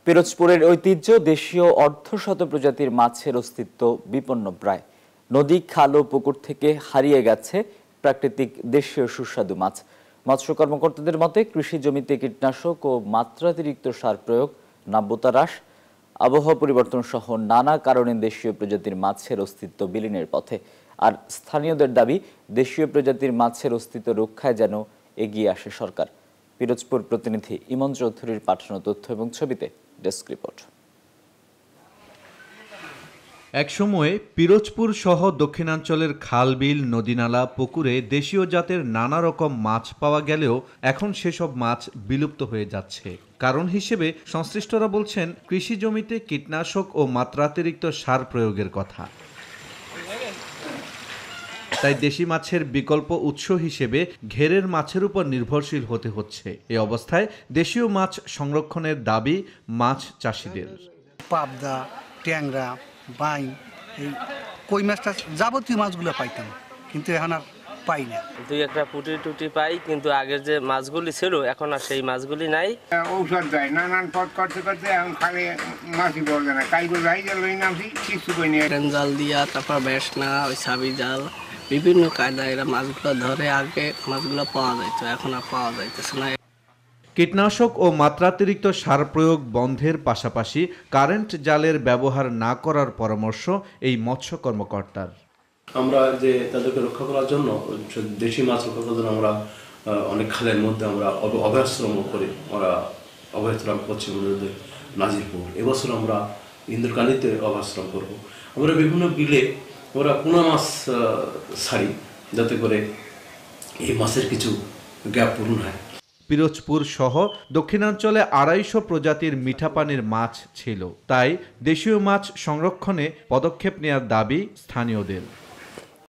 পিরোজপুরের ঐতিহ্য দেশীয় অর্ধশত প্রজাতির মাছের অস্তিত্ব বিপন্ন প্রায়। নদী, খাল ও পুকুর থেকে হারিয়ে গেছে প্রাকৃতিক দেশীয় সুস্বাদু মাছ। মৎস্য কর্মকর্তাদের মতে কৃষি জমিতে কীটনাশক ও মাত্রাতিরিক্ত সার প্রয়োগ, নাব্যতা হ্রাস, আবহাওয়া পরিবর্তন সহ নানা কারণে দেশীয় প্রজাতির মাছের অস্তিত্ব বিলীনের পথে। আর স্থানীয়দের দাবি, দেশীয় প্রজাতির মাছের অস্তিত্ব রক্ষায় যেন এগিয়ে আসে সরকার। পিরোজপুর প্রতিনিধি ইমন চৌধুরীর পাঠানো তথ্য এবং ছবিতে ডেস্ক রিপোর্ট। একসময় পিরোজপুর সহ দক্ষিণাঞ্চলের খাল, বিল, নদীনালা, পুকুরে দেশীয় জাতের নানা রকম মাছ পাওয়া গেলেও এখন সেসব মাছ বিলুপ্ত হয়ে যাচ্ছে। কারণ হিসেবে সংশ্লিষ্টরা বলছেন কৃষি জমিতে কীটনাশক ও মাত্রাতিরিক্ত সার প্রয়োগের কথা। তাই দেশি মাছের বিকল্প উৎস হিসেবে ঘেরের মাছের উপর নির্ভরশীল হতে হচ্ছে। এই অবস্থায় দেশীয় মাছ সংরক্ষণের দাবি মাছ চাষিদের। পাবদা, ট্যাংরা, বাইং, এই কই মাছটা যাবতীয় মাছগুলো পাইতাম, কিন্তু এখন আর পাই না। দুই একটা পুটি টুটি পাই, কিন্তু আগের যে মাছগুলি ছিল এখন আর সেই মাছগুলি নাই। ঔষধ দেয় নানান পথ করতে করতে এখন খালি মাছই পাওয়া যায় না। কালকে যাই গেল নামছি কিছু কই নিয়ে জাল দিয়া, তারপর বেশনা, ওই ছাবি জাল, বিভিন্ন কায়দায় এরা মাছগুলো ধরে। আগে মাছগুলো পাওয়া যাইতো, এখন আর পাওয়া যাইতেছে না। কীটনাশক ও মাত্রাতিরিক্ত সার প্রয়োগ বন্ধের পাশাপাশি কারেন্ট জালের ব্যবহার না করার পরামর্শ এই মৎস্য কর্মকর্তার। আমরা যে তাদেরকে রক্ষা করার জন্য, দেশি মাছ রক্ষা করার জন্য আমরা অনেক খালের মধ্যে আমরা অভয়াশ্রম করি। আমরা অভয়াশ্রম করছি আমাদের নাজিরপুর, এবছর আমরা ইন্দ্রকালীতে অভয়াশ্রম করব। আমরা বিভিন্ন বিলে আমরা পোনা মাছ ছাড়ি, যাতে করে এই মাছের কিছু গ্যাপ পূরণ হয়। পিরোজপুর সহ দক্ষিণাঞ্চলে 250 প্রজাতির মিঠা পানির মাছ ছিল, তাই দেশীয় মাছ সংরক্ষণে পদক্ষেপ নেওয়ার দাবি স্থানীয়দের।